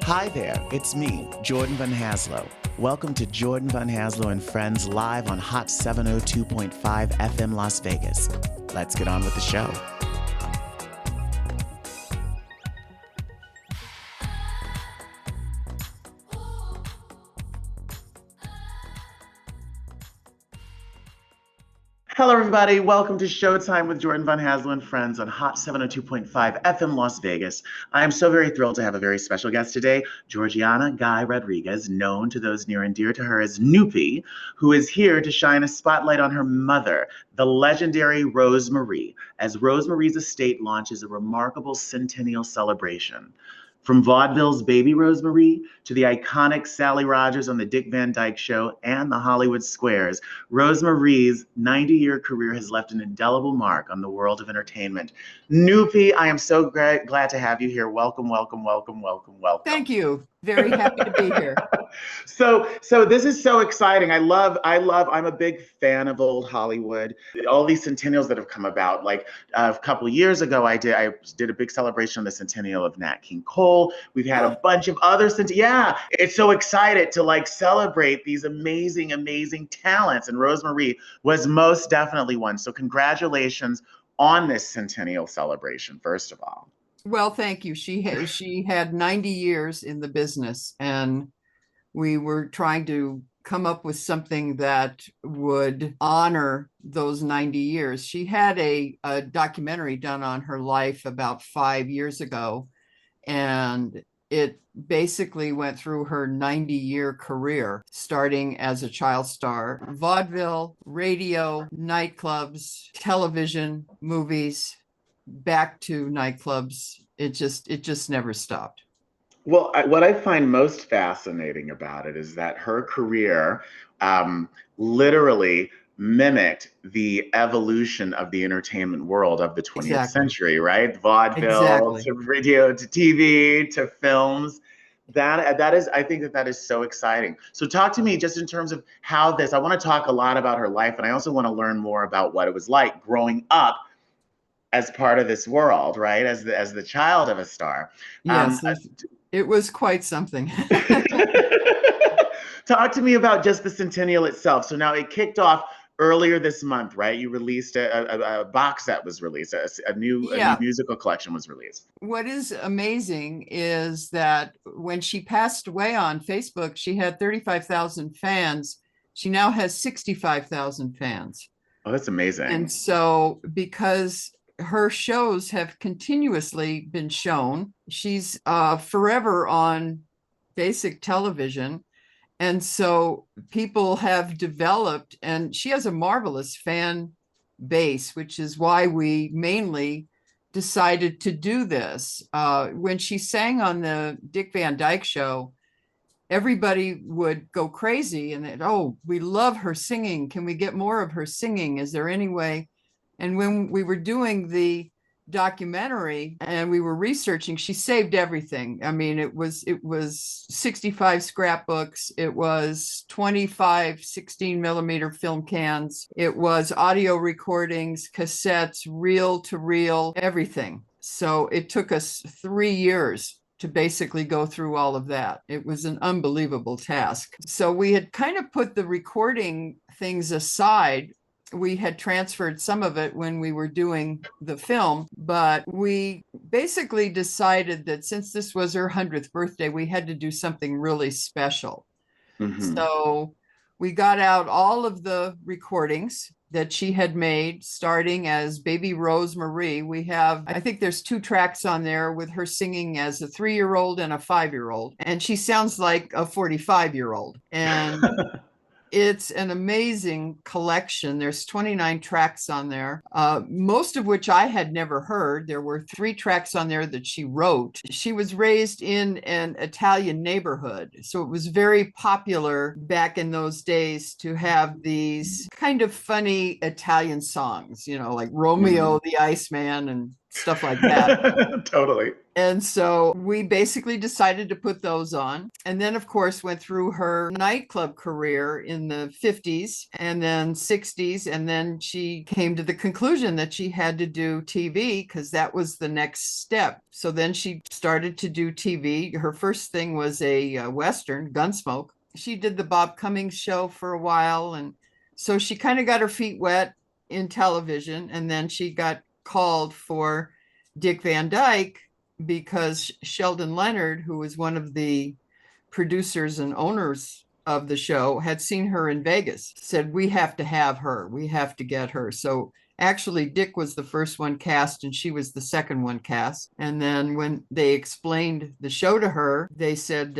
Hi there, it's me, Jordan Van Haslo. Welcome to Jordan Van Haslo and Friends live on Hot 702.5 FM Las Vegas. Let's get on with the show. Hello, everybody. Welcome to Showtime with Jordan Van Haslo and Friends on Hot 702.5 FM Las Vegas. I am so very thrilled to have a very special guest today, Georgiana Rodrigues, known to those near and dear to her as Noopy, who is here to shine a spotlight on her mother, the legendary Rose Marie, as Rose Marie's estate launches a remarkable centennial celebration. From vaudeville's Baby Rose Marie to the iconic Sally Rogers on the Dick Van Dyke Show and the Hollywood Squares, Rose Marie's 90-year career has left an indelible mark on the world of entertainment. Noopy, I am so glad to have you here. Welcome, welcome, welcome, welcome, welcome. Thank you. Very happy to be here. So this is so exciting. I'm a big fan of old Hollywood. All these centennials that have come about. Like a couple of years ago, I did a big celebration on the centennial of Nat King Cole. We've had a bunch of other yeah, it's so excited to like celebrate these amazing, amazing talents. And Rose Marie was most definitely one. So congratulations on this centennial celebration, first of all. Well, thank you. She had 90 years in the business, and we were trying to come up with something that would honor those 90 years. She had a documentary done on her life about 5 years ago, and it basically went through her 90-year career, starting as a child star, vaudeville, radio, nightclubs, television, movies, back to nightclubs. It just never stopped. Well, what I find most fascinating about it is that her career literally mimicked the evolution of the entertainment world of the 20th century, right? Vaudeville to radio to TV to films. That is, I think that is so exciting. So talk to me just in terms of how this, I want to talk a lot about her life, and I also want to learn more about what it was like growing up as part of this world, right? As the child of a star. Yes, it was quite something. Talk to me about just the centennial itself. So now it kicked off earlier this month, right? You released a box set was released, a new musical collection was released. What is amazing is that when she passed away on Facebook, she had 35,000 fans. She now has 65,000 fans. Oh, that's amazing. And so because her shows have continuously been shown, she's forever on basic television. And so people have developed, and she has a marvelous fan base, which is why we mainly decided to do this. When she sang on the Dick Van Dyke Show, everybody would go crazy and oh, we love her singing. Can we get more of her singing? Is there any way? And when we were doing the documentary and we were researching, she saved everything. I mean, it was 65 scrapbooks. It was 25 16 millimeter film cans. It was audio recordings, cassettes, reel to reel, everything. So it took us 3 years to basically go through all of that. It was an unbelievable task. So we had kind of put the recording things aside. We had transferred some of it when we were doing the film, but we basically decided that since this was her 100th birthday, we had to do something really special. Mm-hmm. So we got out all of the recordings that she had made, starting as Baby Rose Marie. We have, I think there's 2 tracks on there with her singing as a 3-year-old and a 5-year-old. And she sounds like a 45-year-old. And it's an amazing collection. There's 29 tracks on there, most of which I had never heard. There were 3 tracks on there that she wrote. She was raised in an Italian neighborhood, so it was very popular back in those days to have these kind of funny Italian songs, you know, like Romeo the Iceman and stuff like that. Totally. And so we basically decided to put those on. And then, of course, went through her nightclub career in the 50s and then 60s. And then she came to the conclusion that she had to do TV because that was the next step. So then she started to do TV. Her first thing was a Western, Gunsmoke. She did the Bob Cummings show for a while. And so she kind of got her feet wet in television. And then she got called for Dick Van Dyke, because Sheldon Leonard, who was one of the producers and owners of the show, had seen her in Vegas, said, we have to have her. We have to get her. So actually, Dick was the first one cast and she was the second one cast. And then when they explained the show to her, they said,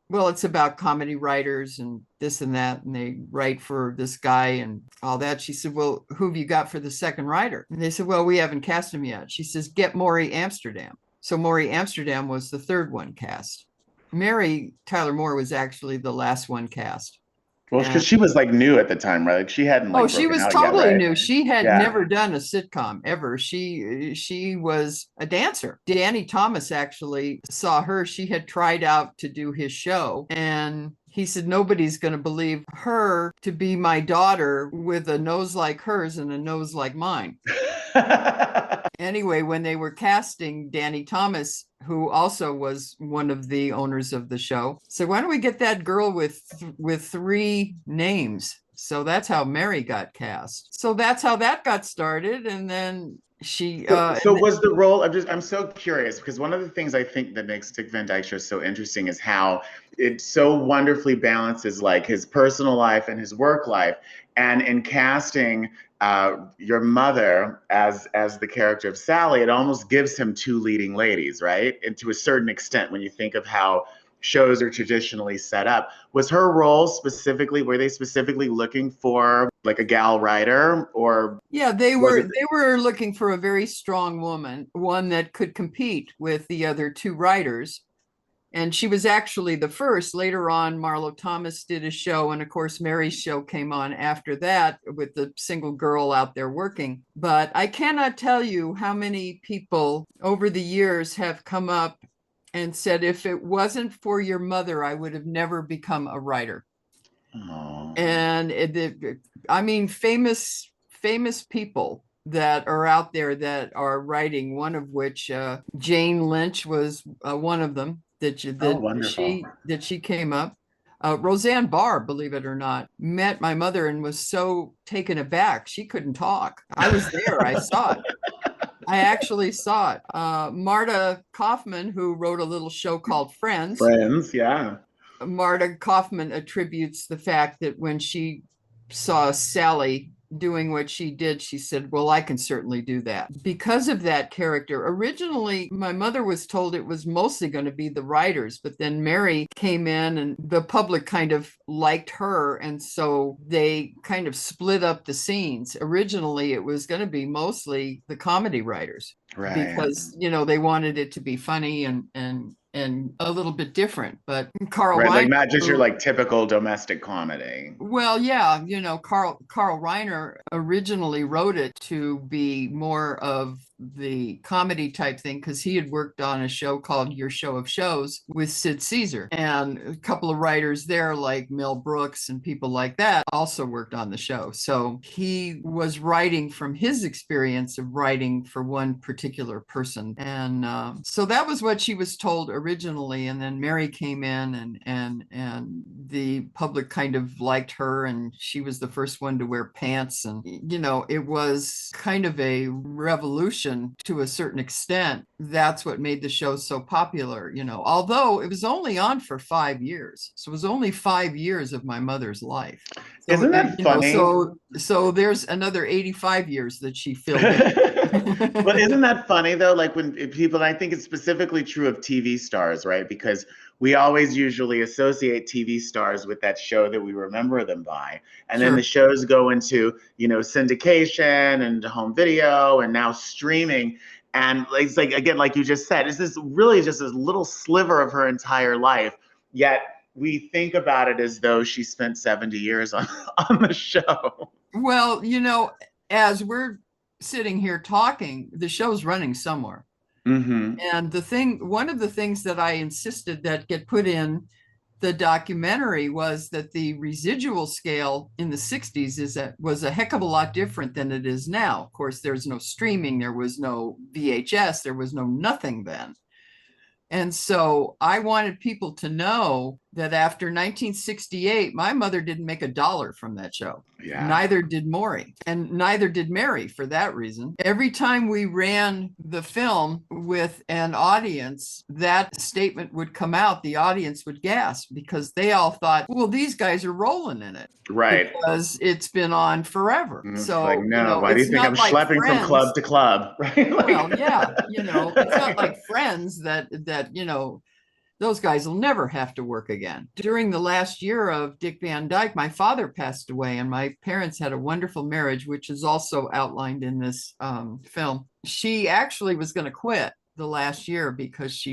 well, it's about comedy writers and this and that, and they write for this guy and all that. She said, well, who have you got for the second writer? And they said, well, we haven't cast him yet. She says, get Maury Amsterdam. So Maury Amsterdam was the third one cast. Mary Tyler Moore was actually the last one cast. Well, because she was like new at the time, right? Like she hadn't like she was totally new. She had never done a sitcom ever. She was a dancer. Danny Thomas actually saw her. She had tried out to do his show, and he said, nobody's going to believe her to be my daughter with a nose like hers and a nose like mine. Anyway, when they were casting Danny Thomas, who also was one of the owners of the show, said, why don't we get that girl with three names? So that's how Mary got cast. So that's how that got started. And then she so was the role, I'm so curious, because one of the things I think that makes Dick Van Dyke Show so interesting is how it so wonderfully balances like his personal life and his work life. And in casting your mother as the character of Sally, it almost gives him two leading ladies, right? And to a certain extent, when you think of how shows are traditionally set up. Was her role specifically, were they specifically looking for like a gal writer, or? Yeah, they were looking for a very strong woman, one that could compete with the other two writers. And she was actually the first. Later on, Marlo Thomas did a show, and of course, Mary's show came on after that with the single girl out there working. But I cannot tell you how many people over the years have come up and said, if it wasn't for your mother, I would have never become a writer. Aww. And I mean, famous people that are out there that are writing, one of which Jane Lynch was one of them. That she came up. Roseanne Barr, believe it or not, met my mother and was so taken aback she couldn't talk. I was there. I saw it. I actually saw it. Marta Kaufman, who wrote a little show called Friends. Friends, yeah. Marta Kaufman attributes the fact that when she saw Sally doing what she did, she said, well, I can certainly do that. Because of that character, originally, my mother was told it was mostly going to be the writers, but then Mary came in and the public kind of liked her. And so they kind of split up the scenes. Originally, it was going to be mostly the comedy writers, right? Because, they wanted it to be funny and a little bit different. But Carl Reiner, like not just your like typical domestic comedy. Well, yeah, Carl Reiner originally wrote it to be more of the comedy type thing because he had worked on a show called Your Show of Shows with Sid Caesar, and a couple of writers there like Mel Brooks and people like that also worked on the show. So he was writing from his experience of writing for one particular person, and so that was what she was told originally. And then Mary came in, and the public kind of liked her, and she was the first one to wear pants, and it was kind of a revolution to a certain extent. That's what made the show so popular, although it was only on for 5 years. So it was only 5 years of my mother's life. So, isn't that funny? So there's another 85 years that she filled But isn't that funny though? Like when people, and I think it's specifically true of TV stars, right? Because we always usually associate TV stars with that show that we remember them by. And then the shows go into, syndication and home video and now streaming. And it's like, again, like you just said, it's this really just this little sliver of her entire life. Yet we think about it as though she spent 70 years on the show. Well, as we're sitting here talking, the show's running somewhere. Mm-hmm. And one of the things that I insisted that get put in the documentary was that the residual scale in the 60s was a heck of a lot different than it is now. Of course, there's no streaming, there was no VHS, there was no nothing then. And so I wanted people to know that after 1968, my mother didn't make $1 from that show. Yeah. Neither did Maury, and neither did Mary for that reason. Every time we ran the film with an audience, that statement would come out. The audience would gasp because they all thought, well, these guys are rolling in it. Right. Because it's been on forever. It's So, like, no, why do you think I'm like schlepping Friends. from club to club? Right? Like... Well, yeah, it's not like Friends that those guys will never have to work again. During the last year of Dick Van Dyke, my father passed away, and my parents had a wonderful marriage, which is also outlined in this film. She actually was going to quit the last year because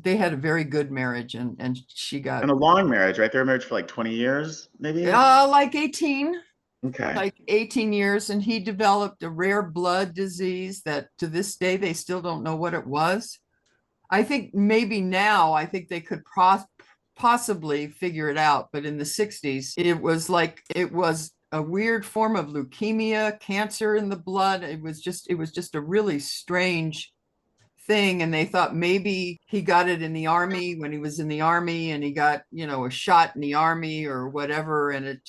they had a very good marriage, and she got... And a long marriage, right? They were married for like 20 years, maybe? Like 18. Okay. Like 18 years, and he developed a rare blood disease that to this day they still don't know what it was. I think maybe now, I think they could possibly figure it out, but in the 60s, it was a weird form of leukemia, cancer in the blood. It was just a really strange thing, and they thought maybe he got it in the army when he was in the army, and he got a shot in the army or whatever, and it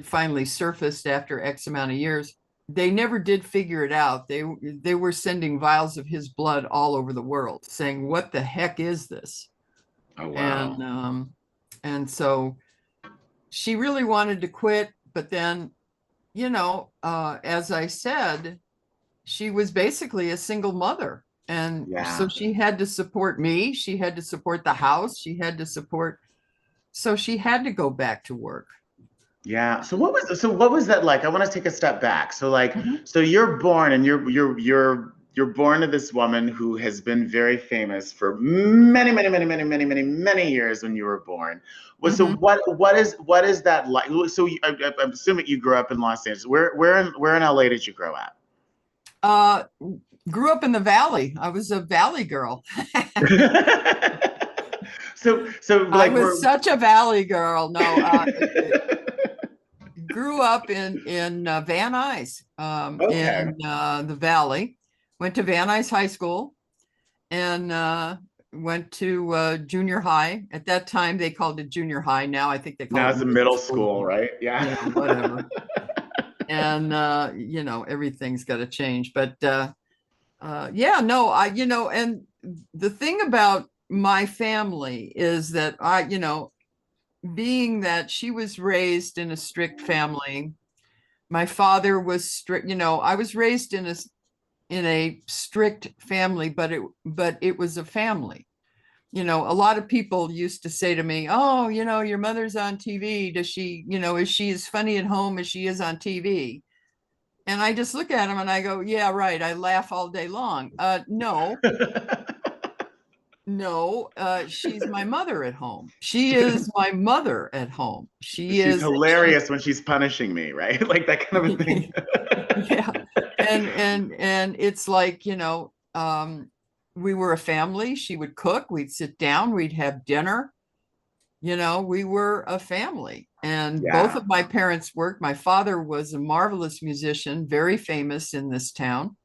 finally surfaced after X amount of years. They never did figure it out. They were sending vials of his blood all over the world, saying, "What the heck is this?" Oh wow! And so she really wanted to quit, but then, as I said, she was basically a single mother, and so she had to support me. She had to support the house. So she had to go back to work. Yeah. So what was that like? I want to take a step back. So like, so you're born, and you're born to this woman who has been very famous for many years when you were born. Well, so what is that like? So I'm assuming you grew up in Los Angeles. Where in LA did you grow up? Grew up in the Valley. I was a Valley girl. So like I was such a Valley girl. No. Grew up in Van Nuys, in the Valley. Went to Van Nuys High School, and went to junior high. At that time, they called it junior high. Now I think they call it a middle school, right? Yeah. Whatever. And everything's got to change. But and the thing about my family is that being that she was raised in a strict family, my father was strict. I was raised in a strict family, but it was a family. A lot of people used to say to me, "Oh, your mother's on TV. Does she, is she as funny at home as she is on TV?" And I just look at them and I go, "Yeah, right. I laugh all day long." No. No, she's my mother at home. She is my mother at home. She's hilarious when she's punishing me, right? Like that kind of a thing. Yeah. And it's like, we were a family. She would cook, we'd sit down, we'd have dinner. We were a family. And both of my parents worked. My father was a marvelous musician, very famous in this town.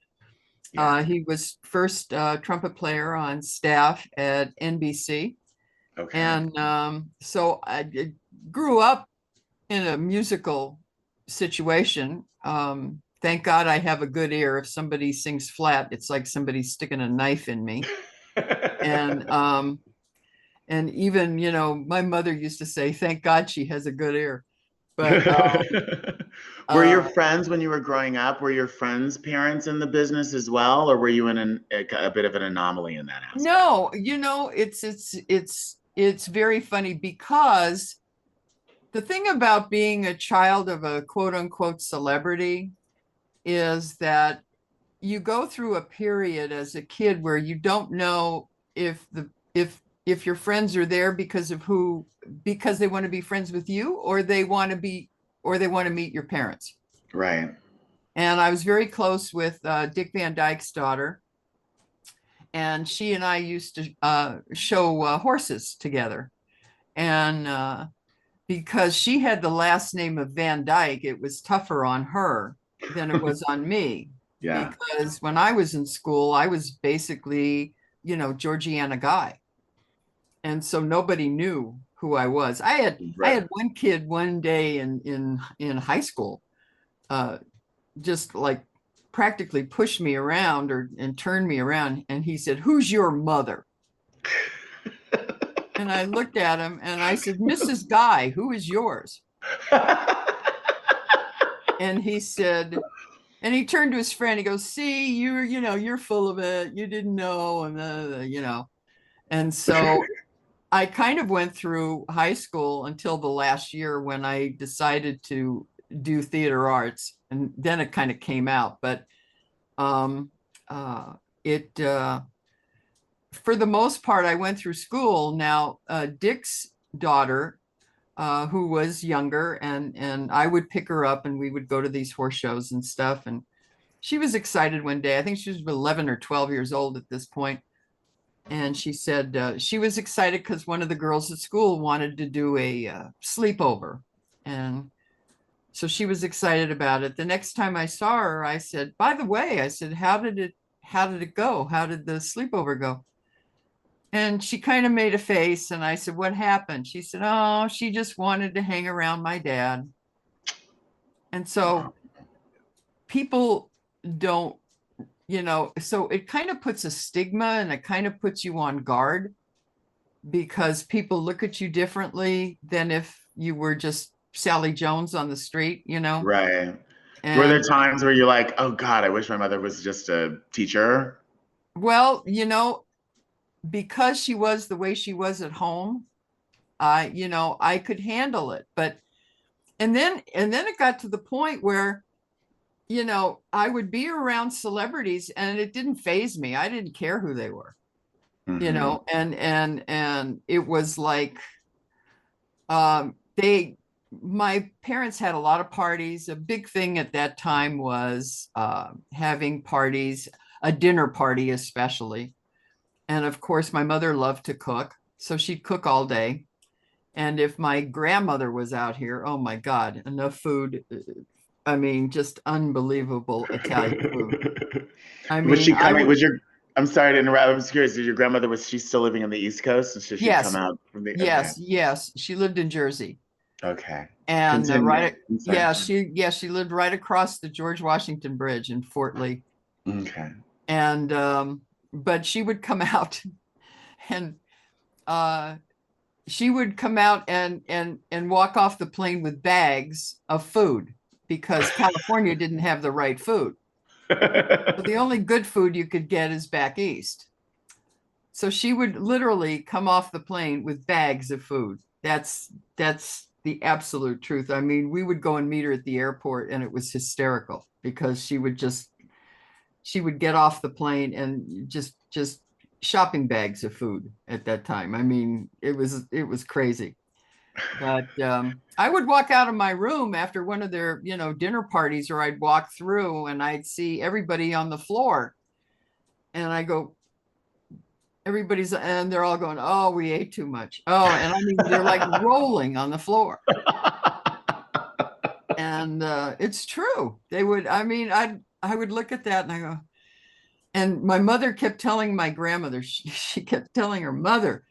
He was first trumpet player on staff at NBC. Okay. And so I grew up in a musical situation. Thank God I have a good ear. If somebody sings flat, it's like somebody's sticking a knife in me. And even, my mother used to say, "Thank God she has a good ear." But were your friends, when you were growing up, were your friends' parents in the business as well, or were you in a bit of an anomaly in that aspect? No, it's very funny, because the thing about being a child of a quote unquote celebrity is that you go through a period as a kid where you don't know if your friends are there because they want to be friends with you, or they want to meet your parents. Right. And I was very close with Dick Van Dyke's daughter. And she and I used to show horses together. And because she had the last name of Van Dyke, it was tougher on her than it was on me. Yeah. Because when I was in school, I was basically, Georgiana Guy. And so nobody knew who I was. I Right. had one kid one day in high school, just like practically pushed me around and turned me around, and he said, "Who's your mother?" And I looked at him and I said, "Mrs. Guy, who is yours?" And he said, and he turned to his friend, he goes, "See, you're full of it, you didn't know." And so I kind of went through high school until the last year when I decided to do theater arts, and then it kind of came out. But um, it for the most part, I went through school. Now, Dick's daughter, who was younger, and I would pick her up, and we would go to these horse shows and stuff. And she was excited one day. I think she was 11 or 12 years old at this point. And she said she was excited because one of the girls at school wanted to do a sleepover. And so she was excited about it. The next time I saw her, I said, "By the way," I said, how did it go? How did the sleepover go?" And she kind of made a face, and I said, "What happened?" She said, "Oh, she just wanted to hang around my dad." And so people don't, so it kind of puts a stigma, and it kind of puts you on guard because people look at you differently than if you were just Sally Jones on the street. Right. Were there And times where you're like, oh God, I wish my mother was just a teacher? well, because she was the way she was at home, I could handle it. But and then it got to the point where, I would be around celebrities and it didn't faze me. I didn't care who they were, Hmm. and it was like my parents had a lot of parties. A big thing at that time was having parties, a dinner party especially. And of course, my mother loved to cook, so she'd cook all day. And if my grandmother was out here, oh my God, enough food. I mean, just unbelievable Italian food. I Was mean, she I coming? would, Was your, I'm sorry to interrupt. I was curious. Did your grandmother, was she still living on the East Coast? And so she'd come yes, out from the, okay. yes. She lived in Jersey. Okay. And Continue. I'm sorry. she lived right across the George Washington Bridge in Fort Lee. Okay. And but she would come out and uh she would come out and walk off the plane with bags of food because California didn't have the right food. So the only good food you could get is back east. So she would literally come off the plane with bags of food. That's the absolute truth. I mean, we would go and meet her at the airport and it was hysterical because she would get off the plane and just shopping bags of food at that time. I mean, it was crazy. But I would walk out of my room after one of their, dinner parties, or I'd walk through and I'd see everybody on the floor. And I go, and they're all going, "Oh, we ate too much." Oh, and I mean, they're like rolling on the floor. And it's true. They would, I mean, I would look at that and I go, and my mother kept telling my grandmother, she kept telling her mother,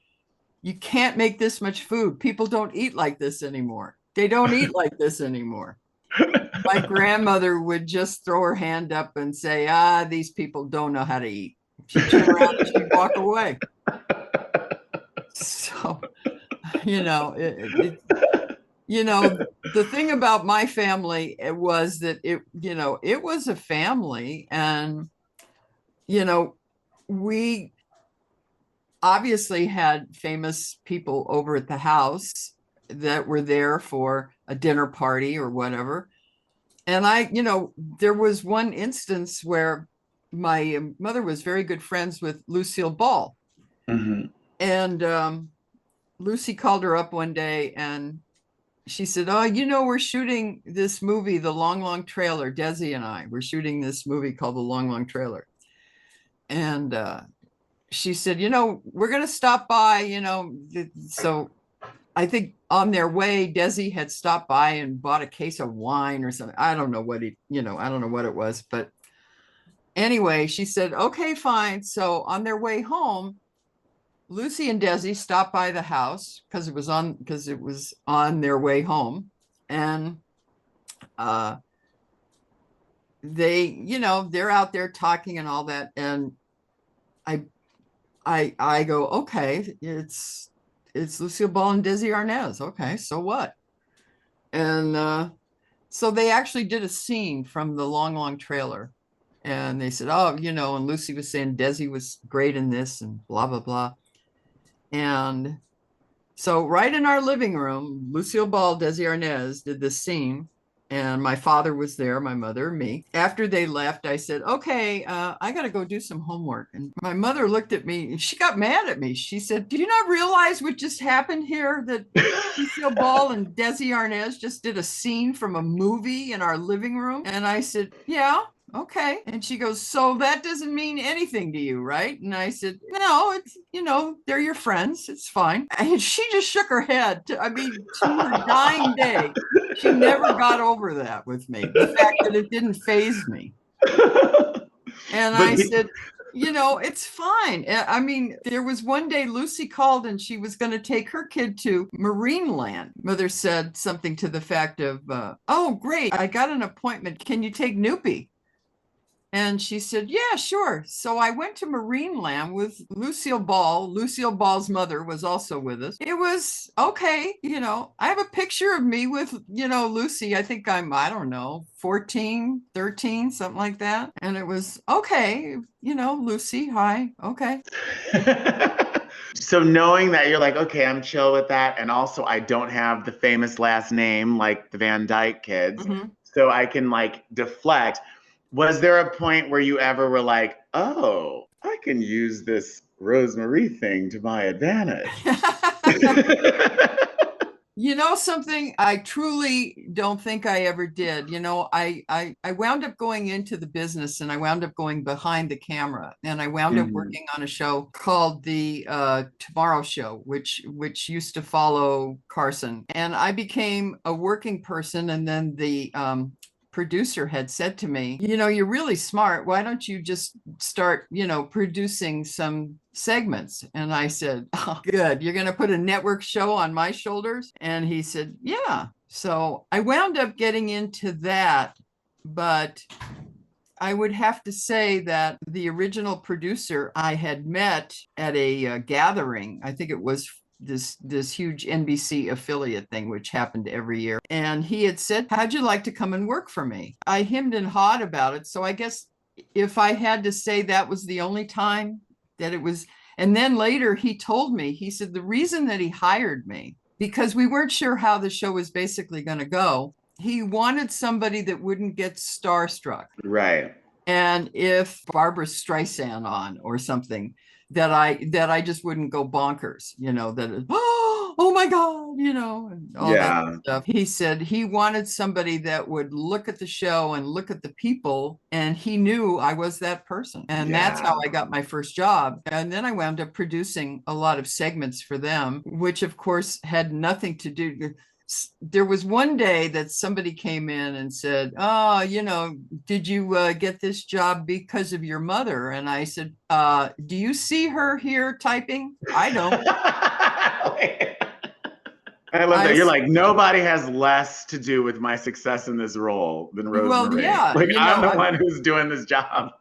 "You can't make this much food. People don't eat like this anymore. They don't eat like this anymore." My grandmother would just throw her hand up and say, "These people don't know how to eat." She'd turn around and she'd walk away. So, you know, the thing about my family was that it was a family, and, we obviously had famous people over at the house that were there for a dinner party or whatever. And there was one instance where my mother was very good friends with Lucille Ball. Hmm. And Lucy called her up one day and she said, oh, you know, we're shooting this movie, The Long, Long Trailer. Desi and I, we're shooting this movie called The Long, Long Trailer. And she said, you know, we're going to stop by, you know. So I think on their way, Desi had stopped by and bought a case of wine or something. I don't know what I don't know what it was. But anyway, she said, okay, fine. So on their way home, Lucy and Desi stopped by the house because it was on their way home. And they, you know, they're out there talking and all that. And I go, okay, it's Lucille Ball and Desi Arnaz. Okay, so what? And so they actually did a scene from The Long, Long Trailer. And they said, oh, you know, and Lucy was saying Desi was great in this and blah, blah, blah. And so right in our living room, Lucille Ball, Desi Arnaz did this scene. And my father was there, my mother, me. After they left, I said, okay, I got to go do some homework. And my mother looked at me and she got mad at me. She said, do you not realize what just happened here? That Lucille Ball and Desi Arnaz just did a scene from a movie in our living room? And I said, yeah. Okay. And she goes, so that doesn't mean anything to you, right? And I said, no, it's, you know, they're your friends. It's fine. And she just shook her head. To her dying day, she never got over that with me. The fact that it didn't faze me. And I said, you know, it's fine. I mean, there was one day Lucy called and she was going to take her kid to Marineland. Mother said something to the fact of, oh, great, I got an appointment. Can you take Noopy? And she said, yeah, sure. So I went to Marineland with Lucille Ball. Lucille Ball's mother was also with us. It was okay. You know, I have a picture of me with, you know, Lucy. I think I don't know, 14, 13, something like that. And it was okay. You know, Lucy, hi. Okay. So knowing that you're like, okay, I'm chill with that. And also I don't have the famous last name like the Van Dyke kids. Mm-hmm. So I can like deflect. Was there a point where you ever were like, oh, I can use this Rosemary thing to my advantage? You know something? I truly don't think I ever did. You know, I wound up going into the business and I wound up going behind the camera and I wound up working on a show called the Tomorrow Show, which used to follow Carson. And I became a working person, and then the producer had said to me, you know, you're really smart. Why don't you just start, you know, producing some segments? And I said, oh, good. You're going to put a network show on my shoulders? And he said, yeah. So I wound up getting into that. But I would have to say that the original producer I had met at a gathering, I think it was this huge NBC affiliate thing, which happened every year. And he had said, how'd you like to come and work for me? I hemmed and hawed about it. So I guess if I had to say that was the only time that it was. And then later he told me, he said, the reason that he hired me, because we weren't sure how the show was basically going to go. He wanted somebody that wouldn't get starstruck. Right. And if Barbara Streisand on or something, that I just wouldn't go bonkers, you know, that, oh my God, you know, and all that stuff. He said he wanted somebody that would look at the show and look at the people, and he knew I was that person. And that's how I got my first job. And then I wound up producing a lot of segments for them, which of course had nothing to do. There was one day that somebody came in and said, oh, you know, did you get this job because of your mother? And I said, do you see her here typing? I don't. I love that. You're like, nobody has less to do with my success in this role than Rosemary. Well, yeah. Like, I'm the one who's doing this job.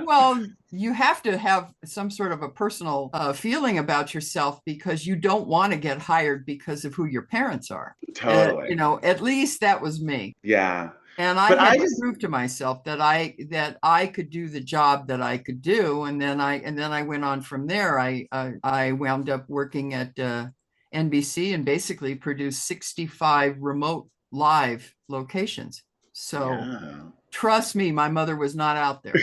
Well, you have to have some sort of a personal feeling about yourself, because you don't want to get hired because of who your parents are. Totally. You know, at least that was me. Yeah. And I had to prove to myself that I could do the job that I could do. And then I went on from there. I wound up working at NBC and basically produced 65 remote live locations. So trust me, my mother was not out there.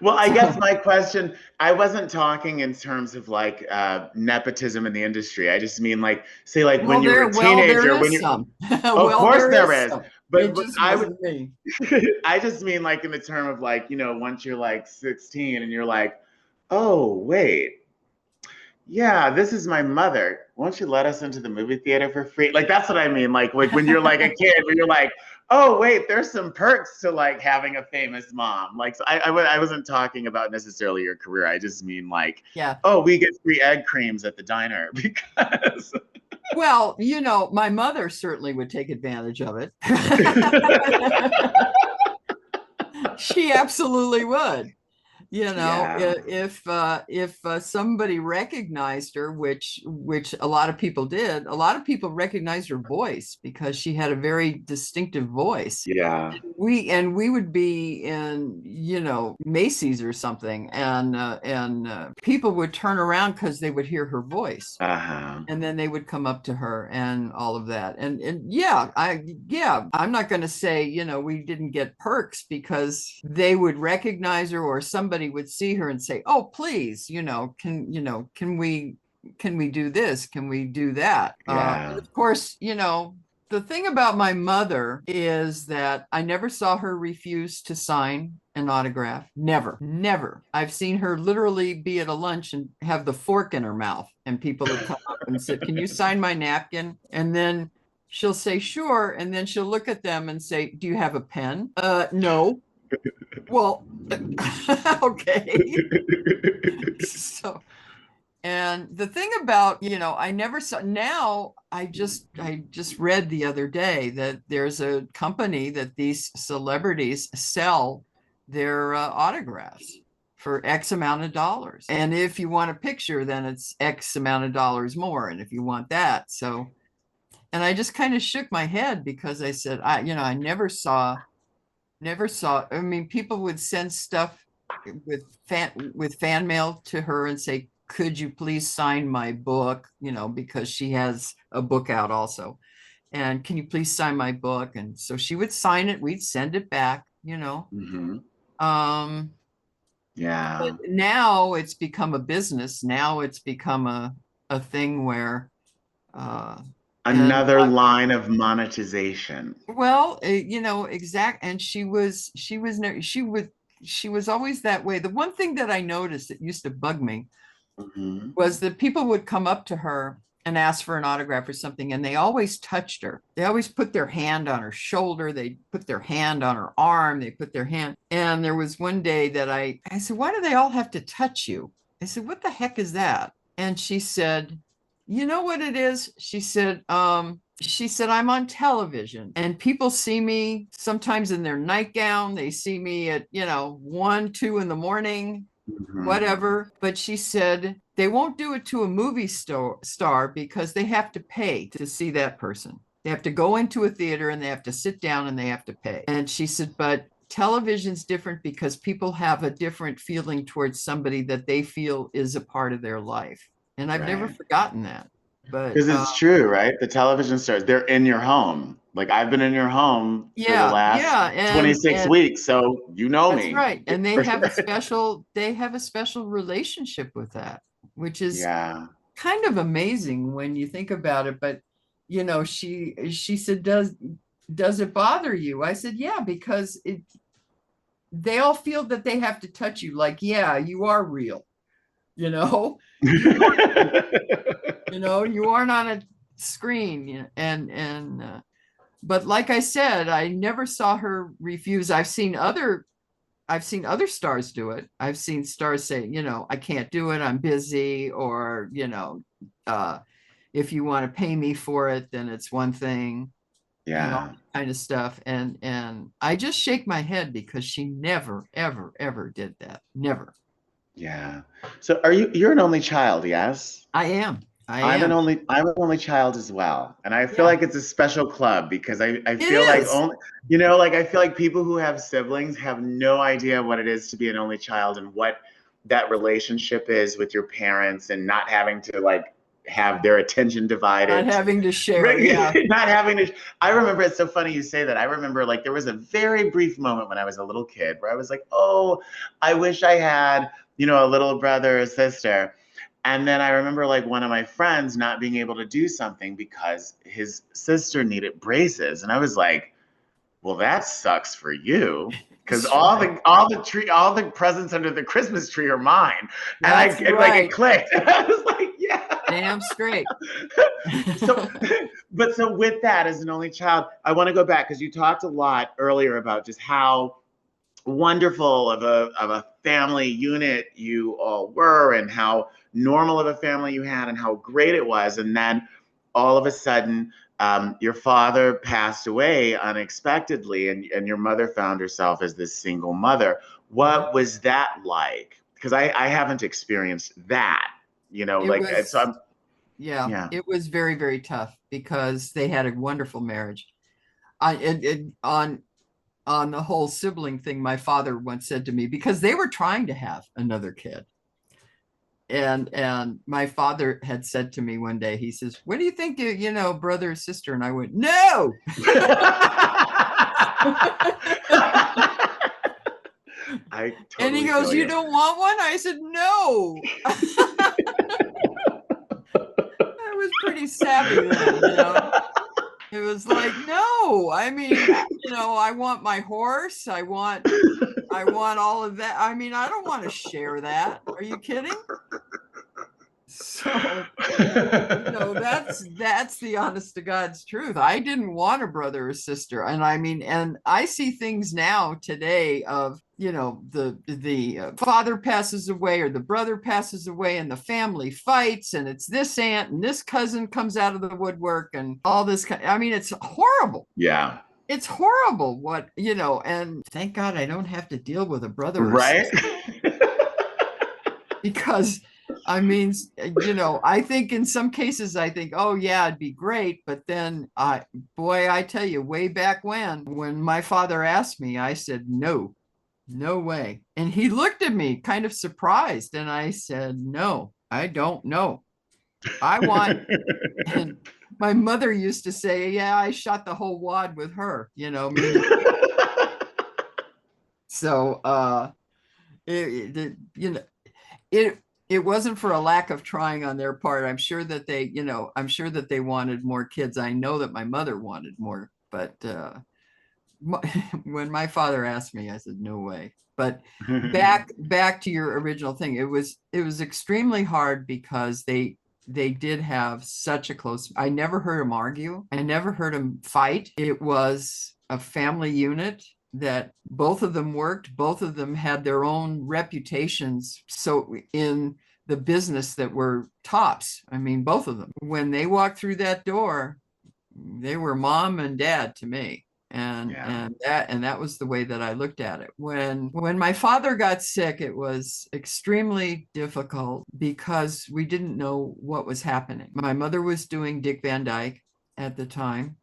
Well, I guess my question, I wasn't talking in terms of like nepotism in the industry. I just mean like, say like when you were a There teenager, when is you, some. of Well, course there there is is, some. but It just I would, wasn't me. I just mean like in the term of like, you know, once you're like 16 and you're like, oh, wait, yeah, this is my mother. Won't you let us into the movie theater for free? Like that's what I mean. Like when you're like a kid, when you're like, oh wait, there's some perks to like having a famous mom. Like so I wasn't talking about necessarily your career. I just mean like, Yeah. oh, we get free egg creams at the diner because. Well, you know, my mother certainly would take advantage of it. She absolutely would. You know, Yeah. if somebody recognized her, which a lot of people did, a lot of people recognized her voice because she had a very distinctive voice. Yeah. We would be in, you know, Macy's or something, and people would turn around because they would hear her voice. Uh-huh. And then they would come up to her and all of that. And yeah, I'm not going to say, you know, we didn't get perks because they would recognize her or somebody would see her and say, "Oh, please, you know, can we do this? Can we do that?" Yeah. Of course, you know, the thing about my mother is that I never saw her refuse to sign an autograph. Never, never. I've seen her literally be at a lunch and have the fork in her mouth, and people would come up and said, "Can you sign my napkin?" And then she'll say, "Sure." And then she'll look at them and say, "Do you have a pen?" No. Well, okay. So, and the thing about, you know, I never saw, now I just read the other day that there's a company that these celebrities sell their autographs for X amount of dollars. And if you want a picture, then it's X amount of dollars more. And if you want that, so, and I just kind of shook my head because I said, you know, I never saw, I mean, people would send stuff with fan mail to her and say, "Could you please sign my book?" You know, because she has a book out also. And "Can you please sign my book?" And so she would sign it, we'd send it back, you know. Mm-hmm. Um, but Yeah. now it's become a business. Now it's become a thing where and Another line of monetization. well, you know, exact. And she was always that way. The one thing that I noticed that used to bug me Mm-hmm. was that people would come up to her and ask for an autograph or something, and they always touched her. They always put their hand on her shoulder. They put their hand on her arm. They put their hand. And there was one day that I said, "Why do they all have to touch you?" I said, "What the heck is that?" And she said, "You know what it is?" She said, "I'm on television and people see me sometimes in their nightgown. They see me at, you know, 1, 2 in the morning, Mm-hmm. whatever." But she said, "They won't do it to a movie star because they have to pay to see that person. They have to go into a theater and they have to sit down and they have to pay." And she said, "But television's different because people have a different feeling towards somebody that they feel is a part of their life." And I've never Right. forgotten that. But Because it's true, right? The television stars, they're in your home. Like I've been in your home for the last yeah, 26 and weeks, so you know that's me. right. And they have a special relationship with that, which is Yeah. kind of amazing when you think about it. But you know, she said, does it bother you?" I said, "Yeah, because they all feel that they have to touch you, like, yeah, you are real, you know." You you know, you aren't on a screen, but like I said, I never saw her refuse. I've seen other stars do it. I've seen stars say, you know, "I can't do it, I'm busy," or, you know, "If you want to pay me for it, then it's one thing," and all Yeah. that kind of stuff. And I just shake my head because she never, ever, ever did that. Never. Yeah. So you're an only child, yes? I am. I am. I'm an only child as well. And I feel Yeah, like it's a special club because I it feel like is. only, you know, like I feel like people who have siblings have no idea what it is to be an only child and what that relationship is with your parents and not having to like have their attention divided. Not having to share, yeah. Not having to. I remember, it's so funny you say that. I remember like there was a very brief moment when I was a little kid where I was like, oh, I wish I had, you know, a little brother or sister. And then I remember like one of my friends not being able to do something because his sister needed braces. And I was like, well, that sucks for you. Because all the presents under the Christmas tree are mine. And like it clicked. And I was like, yeah. Damn straight. So with that, as an only child, I want to go back because you talked a lot earlier about just how wonderful of a family unit you all were, and how normal of a family you had, and how great it was. And then all of a sudden, your father passed away unexpectedly, and your mother found herself as this single mother. What was that like? Because I haven't experienced that, you know, yeah, it was very, very tough because they had a wonderful marriage. On the whole sibling thing, my father once said to me, because they were trying to have another kid. And my father had said to me one day, he says, what do you think, you know, brother or sister? And I went, no. And he goes, you don't want one? I said, no. I was pretty savvy then, you know. It was like, no, I mean, you know, I want my horse. I want all of that. I mean, I don't want to share that. Are you kidding? So, you know, that's the honest to God's truth. I didn't want a brother or sister. And I mean, and I see things now today of, you know, the father passes away or the brother passes away and the family fights, and it's this aunt and this cousin comes out of the woodwork and all this. I mean, it's horrible. Yeah. It's horrible what, you know, and thank God I don't have to deal with a brother or sister. Because I mean, you know, I think in some cases, I think, oh yeah, it'd be great. But then boy, I tell you, way back when my father asked me, I said, no way. And he looked at me kind of surprised. And I said, no, I don't know. I want, and my mother used to say, yeah, I shot the whole wad with her, you know. So, you know, it wasn't for a lack of trying on their part. I'm sure that they wanted more kids. I know that my mother wanted more, but when my father asked me, I said, no way. But back to your original thing, it was extremely hard because they did have such a close, I never heard them argue. I never heard them fight. It was a family unit that both of them worked. Both of them had their own reputations. So in the business that were tops, I mean, both of them, when they walked through that door, they were mom and dad to me. And that was the way that I looked at it. When my father got sick, it was extremely difficult because we didn't know what was happening. My mother was doing Dick Van Dyke at the time,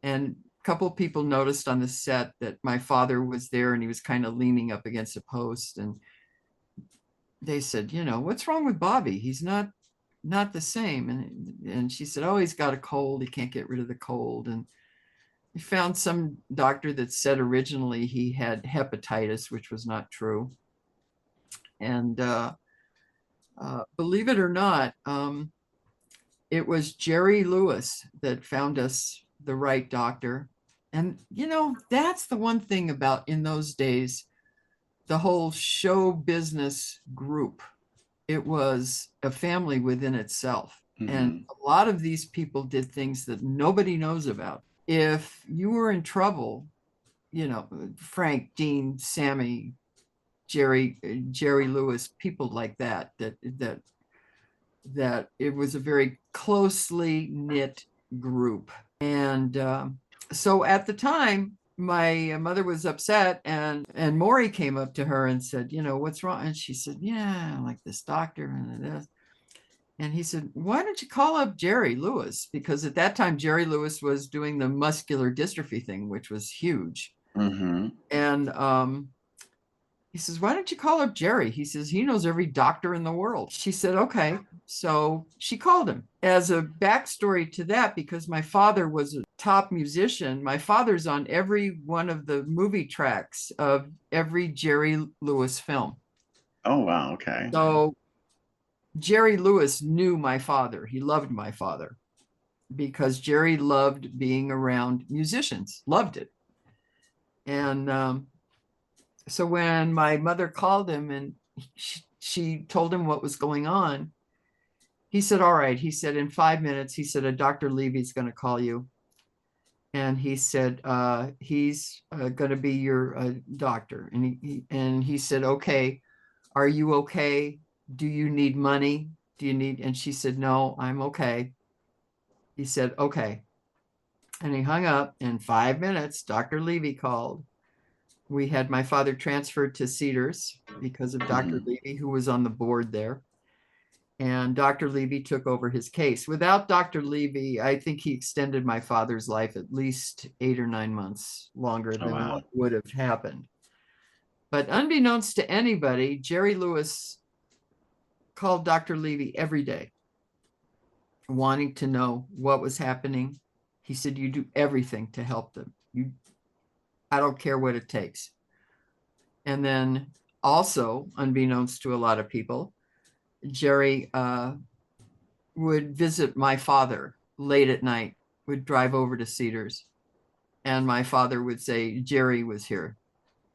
and a couple of people noticed on the set that my father was there and he was kind of leaning up against a post, and they said, you know, what's wrong with Bobby? He's not the same. And she said, oh, he's got a cold. He can't get rid of the cold. And we found some doctor that said originally he had hepatitis, which was not true. And believe it or not, it was Jerry Lewis that found us the right doctor. And, you know, that's the one thing about in those days, the whole show business group. It was a family within itself. Mm-hmm. And a lot of these people did things that nobody knows about. If you were in trouble, you know, Frank, Dean, Sammy, Jerry Lewis, people like that it was a very closely knit group. And so at the time, my mother was upset, and Maury came up to her and said, you know, what's wrong? And she said, yeah, like this doctor and this. And he said, why don't you call up Jerry Lewis? Because at that time, Jerry Lewis was doing the muscular dystrophy thing, which was huge. Mm-hmm. And He says, why don't you call up Jerry? He says, he knows every doctor in the world. She said, okay. So she called him. As a backstory to that, because my father was a top musician, my father's on every one of the movie tracks of every Jerry Lewis film. Oh, wow. Okay. So Jerry Lewis knew my father. He loved my father because Jerry loved being around musicians, loved it. And so when my mother called him and she told him what was going on, he said, all right. He said, in 5 minutes, he said, a Dr. Levy's going to call you. And he said, he's going to be your doctor. And he said, okay, are you okay? Do you need money? Do you need? And she said, no, I'm okay. He said, okay. And he hung up. In 5 minutes, Dr. Levy called. We had my father transferred to Cedars because of Dr. Levy, who was on the board there. And Dr. Levy took over his case. Without Dr. Levy, I think he extended my father's life at least 8 or 9 months longer than what would have happened. But unbeknownst to anybody, Jerry Lewis called Dr. Levy every day, wanting to know what was happening. He said, you do everything to help them. I don't care what it takes. And then also, unbeknownst to a lot of people, Jerry would visit my father late at night, would drive over to Cedars. And my father would say, Jerry was here.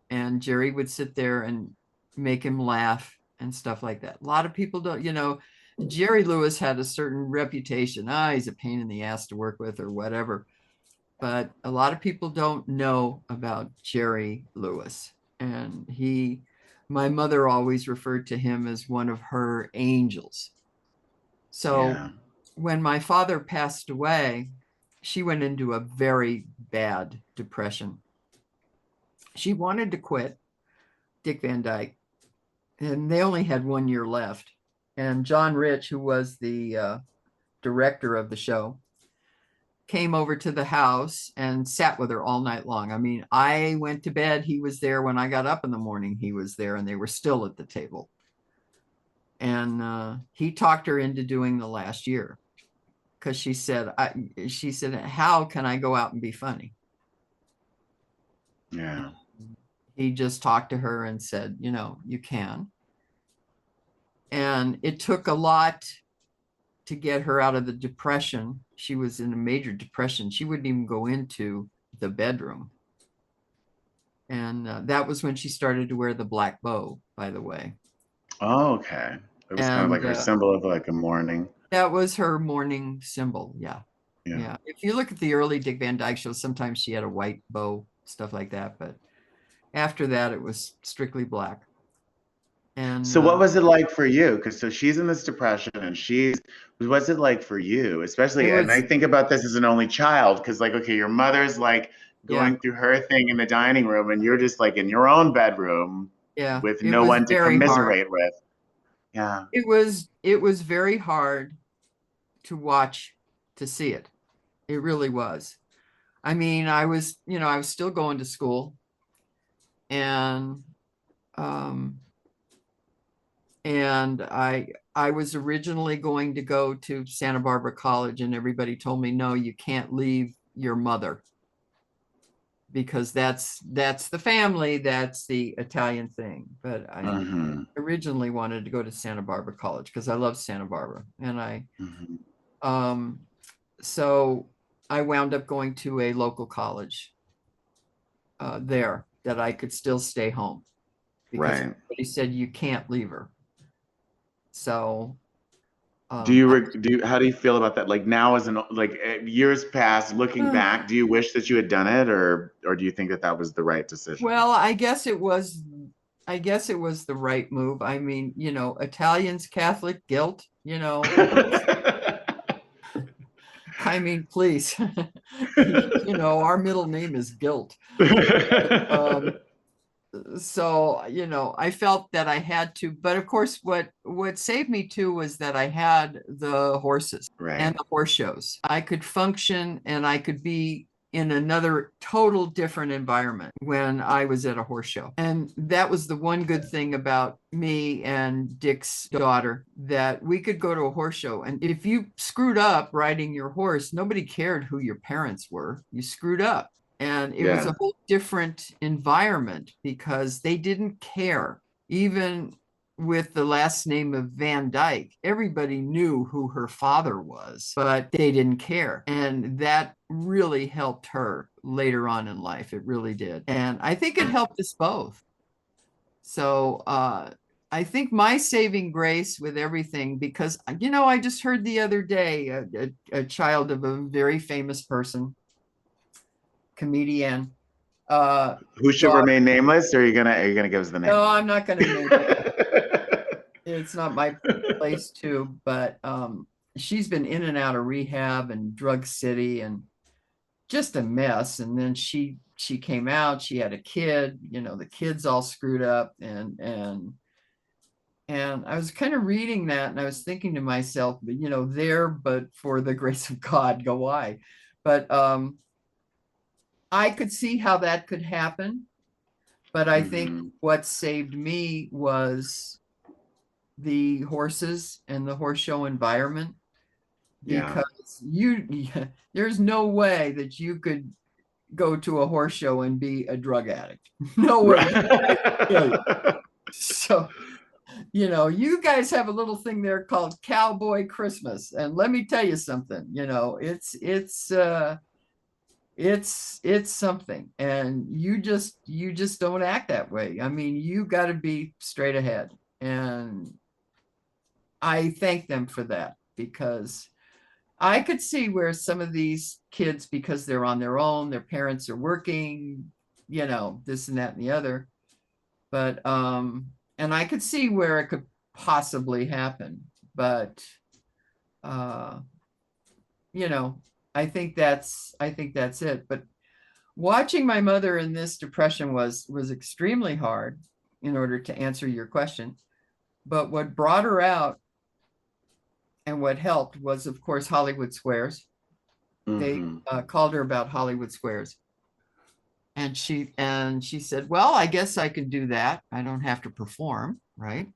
And Jerry would sit there and make him laugh and stuff like that. A lot of people don't, Jerry Lewis had a certain reputation. He's a pain in the ass to work with or whatever. But a lot of people don't know about Jerry Lewis. And my mother always referred to him as one of her angels. So when my father passed away, she went into a very bad depression. She wanted to quit Dick Van Dyke, and they only had 1 year left. And John Rich, who was the director of the show, came over to the house and sat with her all night long. I mean, I went to bed, he was there. When I got up in the morning, he was there, and they were still at the table. And he talked her into doing the last year because she said, how can I go out and be funny? Yeah. He just talked to her and said, you can. And it took a lot to get her out of the depression. She was in a major depression. She wouldn't even go into the bedroom. And that was when she started to wear the black bow, by the way. Oh, okay. It was kind of like her symbol of like a mourning. That was her mourning symbol. Yeah. If you look at the early Dick Van Dyke shows, sometimes she had a white bow, stuff like that. But after that, it was strictly black. And so what was it like for you? Because so she's in this depression, and what's it like for you? Especially, and I think about this as an only child, because like, okay, your mother's like going through her thing in the dining room, and you're just like in your own bedroom with no one to commiserate with. Yeah. It was very hard to watch, to see it. It really was. I mean, I was still going to school, and I was originally going to go to Santa Barbara College, and everybody told me, no, you can't leave your mother, because that's the family, that's the Italian thing. But I originally wanted to go to Santa Barbara College because I love Santa Barbara. And so I wound up going to a local college there that I could still stay home, because he said you can't leave her. So how do you feel about that? Like now, years past, looking back, do you wish that you had done it, or do you think that was the right decision? Well, I guess it was the right move. I mean, Italians, Catholic, guilt, I mean, please, our middle name is Guilt. So, I felt that I had to, but of course, what saved me too was that I had the horses and the horse shows. I could function, and I could be in another total different environment when I was at a horse show. And that was the one good thing about me and Dick's daughter, that we could go to a horse show. And if you screwed up riding your horse, nobody cared who your parents were. You screwed up. And it was a whole different environment because they didn't care. Even with the last name of Van Dyke, everybody knew who her father was, but they didn't care. And that really helped her later on in life. It really did. And I think it helped us both. So I think my saving grace with everything, because, you know, I just heard the other day a child of a very famous person, comedienne. Who should remain nameless, or are you gonna give us the name? No, I'm not gonna name it. It's not my place to, but she's been in and out of rehab and drug city and just a mess. And then she came out, she had a kid, you know, the kid's all screwed up, and I was kind of reading that and I was thinking to myself, you know, there, but for the grace of God, go I. But I could see how that could happen. But I think what saved me was the horses and the horse show environment, because there's no way that you could go to a horse show and be a drug addict. No way. So, you know, you guys have a little thing there called Cowboy Christmas, and let me tell you something, you know, it's something, and you just don't act that way. I mean, you got to be straight ahead, and I thank them for that, because I could see where some of these kids, because they're on their own, their parents are working, you know, this and that and the other, but and I could see where it could possibly happen, but you know, I think that's it. But watching my mother in this depression was extremely hard, in order to answer your question. But what brought her out and what helped was, of course, Hollywood Squares. They called her about Hollywood Squares. And she said, well, I guess I can do that. I don't have to perform, right?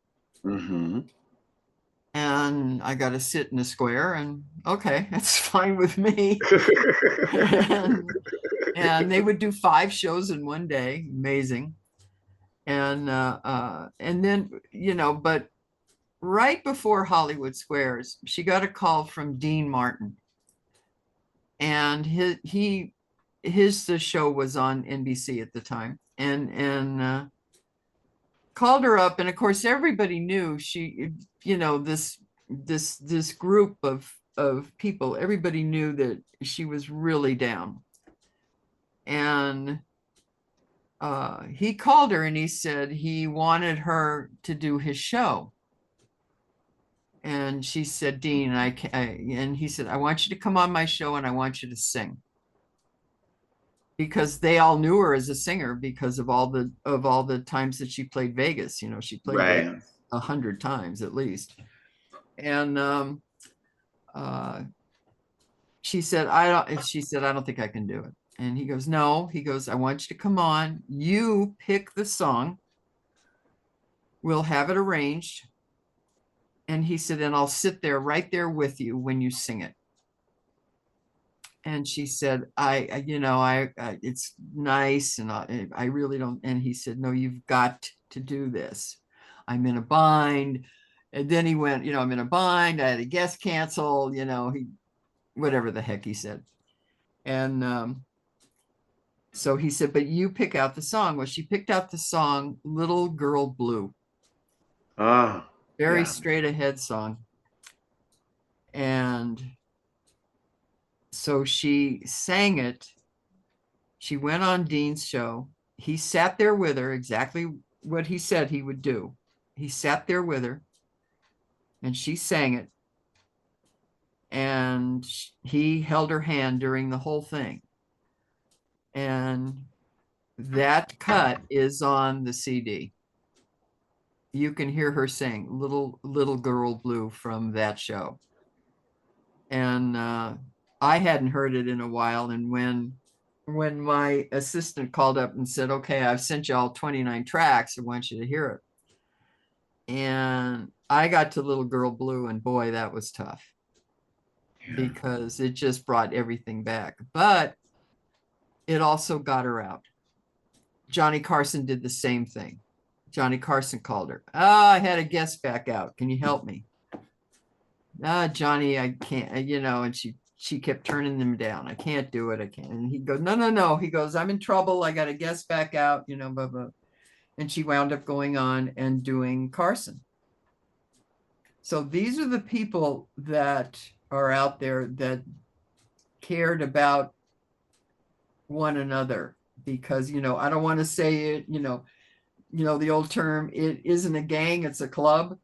And I got to sit in a square, and okay, that's fine with me. and they would do 5 shows in one day. Amazing. And then, you know, but right before Hollywood Squares, she got a call from Dean Martin, and the show was on NBC at the time, and called her up. And of course, everybody knew she, you know, this group of people, everybody knew that she was really down. And he called her and he said he wanted her to do his show. And she said, Dean, and he said, I want you to come on my show and I want you to sing. Because they all knew her as a singer because of all the times that she played Vegas. You know, she played Vegas 100 times at least. And she said, I don't think I can do it. And he goes, no. He goes, I want you to come on. You pick the song. We'll have it arranged. And he said, and I'll sit there right there with you when you sing it. And she said, it's nice, and I really don't. And he said, no, you've got to do this. I'm in a bind. And then he went, you know, I'm in a bind. I had a guest cancel, you know, whatever the heck he said. And so he said, but you pick out the song. Well, she picked out the song, Little Girl Blue. Very straight ahead song. And so she sang it. She went on Dean's show. He sat there with her, exactly what he said he would do. He sat there with her and she sang it. And he held her hand during the whole thing. And that cut is on the CD. You can hear her sing Little Girl Blue from that show. And I hadn't heard it in a while. And when when my assistant called up and said, okay, I've sent you all 29 tracks. I want you to hear it. And I got to Little Girl Blue, and boy, that was tough because it just brought everything back. But it also got her out. Johnny Carson did the same thing. Johnny Carson called her. I had a guest back out. Can you help me? Johnny, I can't, and she kept turning them down. I can't do it. I can't. And he goes, no. He goes, I'm in trouble. I got a guest back out, blah, blah. And she wound up going on and doing Carson. So these are the people that are out there that cared about one another, because, I don't want to say it, the old term, it isn't a gang, it's a club.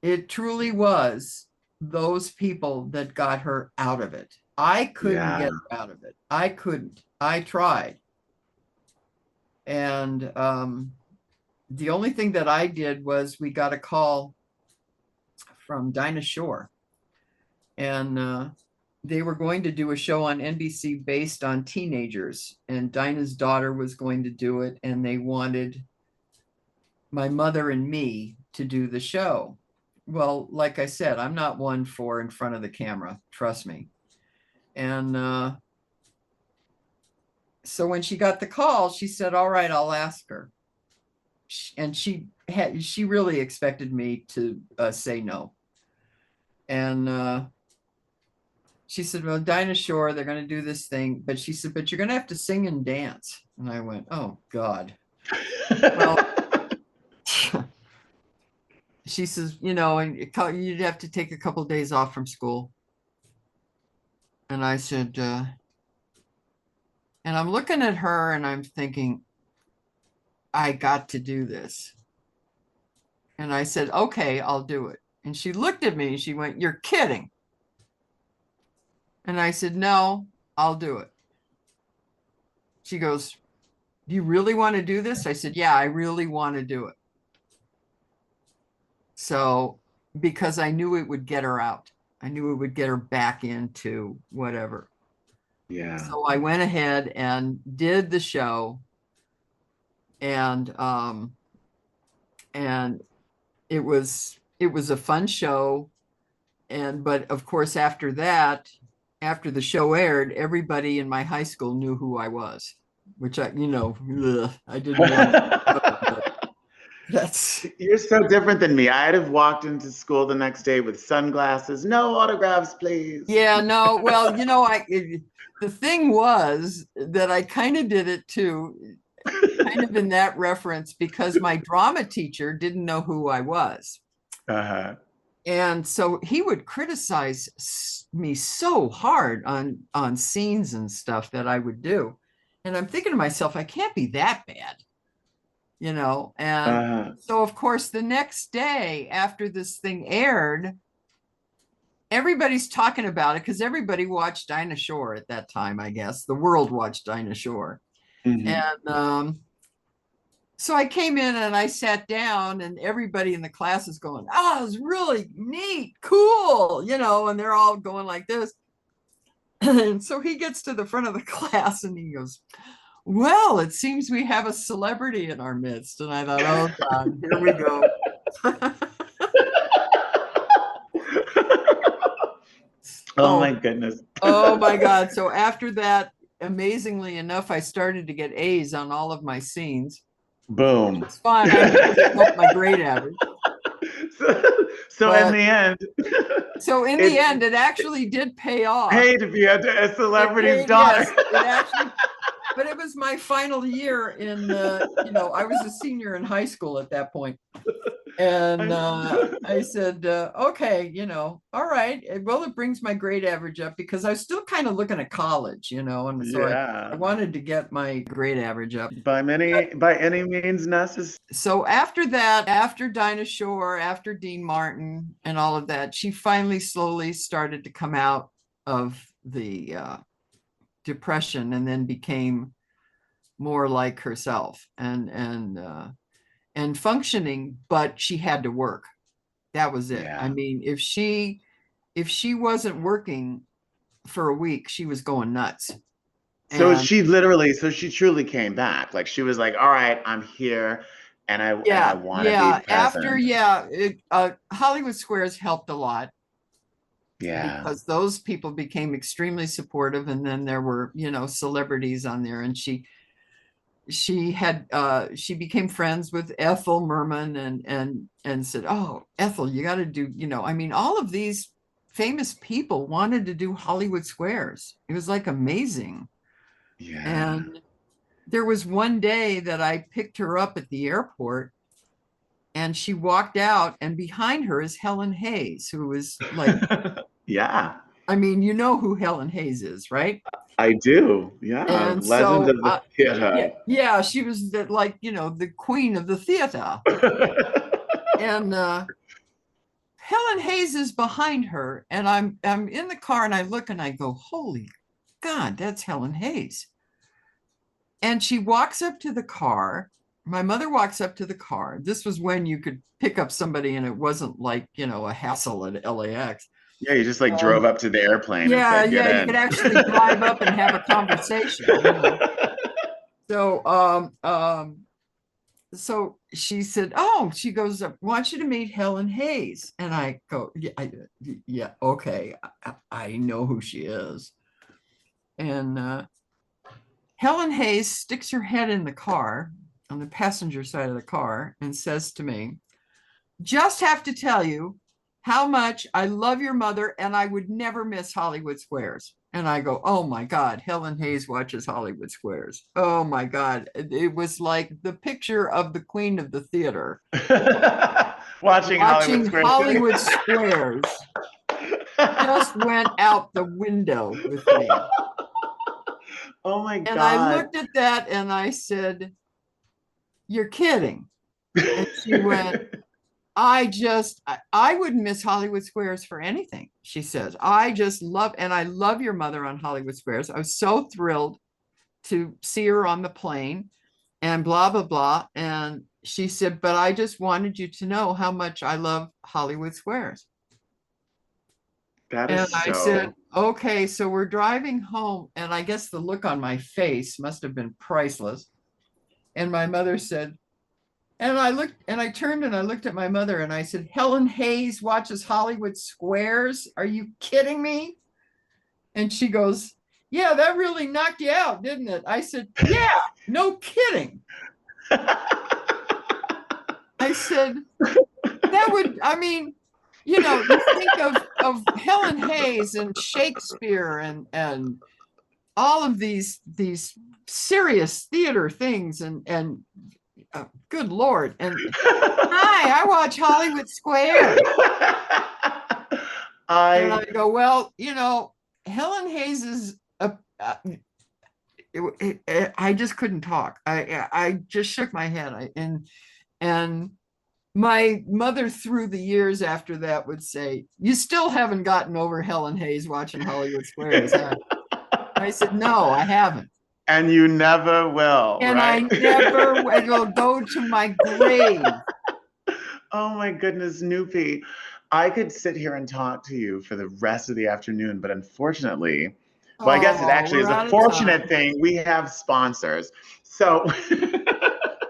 It truly was those people that got her out of it. I couldn't get her out of it. I couldn't. I tried. And the only thing that I did was we got a call from Dinah Shore, and they were going to do a show on NBC based on teenagers, and Dinah's daughter was going to do it, and they wanted my mother and me to do the show. Well, like I said, I'm not one for in front of the camera, trust me. And so when she got the call, she said, all right, I'll ask her. And she really expected me to say no. And she said, well, Dinah Shore, they're going to do this thing. But she said, but you're going to have to sing and dance. And I went, oh, God. Well, she says, and you'd have to take a couple of days off from school. And I said, and I'm looking at her and I'm thinking, I got to do this. And I said, okay, I'll do it. And she looked at me and she went, you're kidding. And I said, no, I'll do it. She goes, do you really want to do this? I said, yeah, I really want to do it. So, because I knew it would get her out. I knew it would get her back into whatever. Yeah. So I went ahead and did the show, and it was a fun show. But of course, after that, after the show aired, everybody in my high school knew who I was, which I didn't know. You're so different than me. I'd have walked into school the next day with sunglasses. No autographs, please. Yeah, no. Well, the thing was that I kind of did it too, kind of in that reference, because my drama teacher didn't know who I was. And so he would criticize me so hard on scenes and stuff that I would do. And I'm thinking to myself, I can't be that bad. And so of course the next day after this thing aired, everybody's talking about it because everybody watched Dinah Shore at that time. I guess the world watched Dinah Shore. And so I came in and I sat down, and everybody in the class is going, oh, it was really neat, cool, and they're all going like this. And so he gets to the front of the class and he goes, well, it seems we have a celebrity in our midst. And I thought, oh, God, here we go. Oh, my goodness. Oh, my God. So after that, amazingly enough, I started to get A's on all of my scenes. Boom. It's fine. I helped my grade average. So in the end. So in the end, it actually did pay off. Paid to be a celebrity's daughter. Yes, it actually. But it was my final year in, I was a senior in high school at that point. And I said, okay, all right. Well, it brings my grade average up because I was still kind of looking at college, and so I wanted to get my grade average up. By any means necessary. So after that, after Dinah Shore, after Dean Martin and all of that, she finally slowly started to come out of the depression and then became more like herself and functioning, but she had to work. That was it. I mean, if she if she wasn't working for a week, she was going nuts. So And she truly came back. Like she was like, all right, I'm here and I want to be present. Hollywood Squares helped a lot Yeah. because those people became extremely supportive. And then there were, celebrities on there, and she became friends with Ethel Merman and said, oh, Ethel, you got to do, all of these famous people wanted to do Hollywood Squares. It was like amazing. Yeah. And there was one day that I picked her up at the airport, and she walked out, and behind her is Helen Hayes, who was like, yeah. I mean, you know who Helen Hayes is, right? I do. Yeah. And Legend so, of the theater. yeah, she was the queen of the theater. And Helen Hayes is behind her, and I'm in the car, and I look and I go, holy God, that's Helen Hayes. And she walks up to the car. My mother walks up to the car. This was when you could pick up somebody and it wasn't like, a hassle at LAX. Yeah, you just like drove up to the airplane and said, get in. You could actually drive up and have a conversation. So she said, oh, she goes, I want you to meet Helen Hayes. And I go, yeah, okay. I know who she is. And Helen Hayes sticks her head in the car, on the passenger side of the car, and says to me, just have to tell you how much I love your mother, and I would never miss Hollywood Squares. And I go, oh my God, Helen Hayes watches Hollywood Squares. Oh my God. It was like the picture of the queen of the theater. Watching Hollywood Squares just went out the window with me. Oh my God. And I looked at that and I said, you're kidding. And she went, I wouldn't miss Hollywood Squares for anything. She says, I love your mother on Hollywood Squares. I was so thrilled to see her on the plane and blah, blah, blah. And she said, but I just wanted you to know how much I love Hollywood Squares. I said, okay, so we're driving home, and I guess the look on my face must have been priceless. And my mother said, and I turned and I looked at my mother and I said, Helen Hayes watches Hollywood Squares. Are you kidding me? And she goes, yeah, that really knocked you out, didn't it? I said, yeah, no kidding. I said, you think of Helen Hayes and Shakespeare and all of these serious theater things and good Lord. And hi, I watch Hollywood Square. And I go, well, Helen Hayes is I just couldn't talk. I just shook my head. And my mother through the years after that would say, you still haven't gotten over Helen Hayes watching Hollywood Squares. I said, no, I haven't. And you never will. And right? I never will go to my grave. Oh my goodness, Noopy. I could sit here and talk to you for the rest of the afternoon, but unfortunately, I guess it actually is a fortunate thing. We have sponsors. So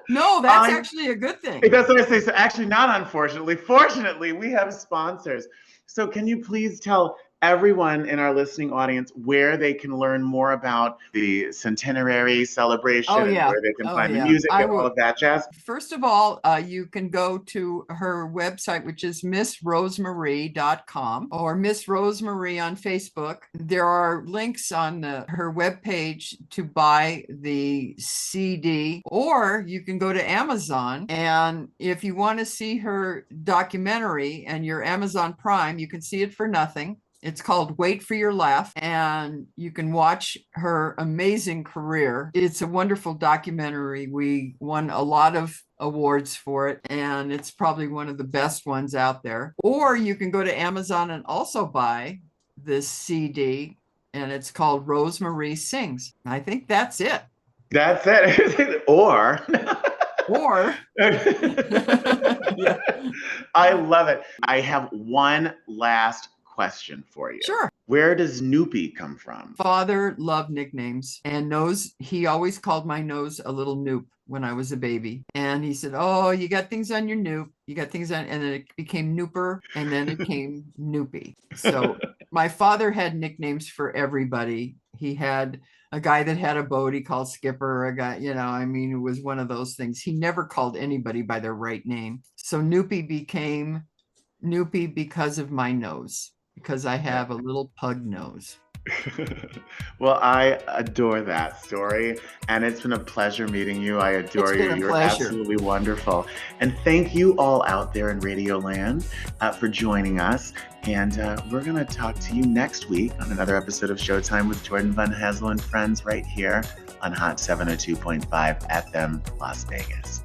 no, that's actually a good thing. That's what I say. So actually, not unfortunately. Fortunately, we have sponsors. So can you please tell everyone in our listening audience where they can learn more about the centenary celebration, where they can find the music and all of that jazz? First of all, you can go to her website, which is missrosemarie.com, or Miss Rosemary on Facebook. There are links on her webpage to buy the CD, or you can go to Amazon, and if you want to see her documentary and your Amazon Prime, you can see it for nothing. It's called Wait for Your Laugh, and you can watch her amazing career. It's a wonderful documentary. We won a lot of awards for it, and it's probably one of the best ones out there. Or you can go to Amazon and also buy this CD, and it's called Rosemarie Sings. I think that's it. That's it. Or yeah. I love it. I have one last question for you. Sure. Where does Noopy come from? Father loved nicknames, and he always called my nose a little Noop when I was a baby. And he said, oh, you got things on your Noop. You got things on, and then it became Nooper, and then it came Noopy. So my father had nicknames for everybody. He had a guy that had a boat he called Skipper, a guy, it was one of those things. He never called anybody by their right name. So Noopy became Noopy because of my nose, because I have a little pug nose. Well, I adore that story, and it's been a pleasure meeting you. I adore you. You're absolutely wonderful. And thank you all out there in Radio Land for joining us. And we're going to talk to you next week on another episode of Showtime with Jordan Van Hassel and Friends right here on Hot 702.5 FM Las Vegas.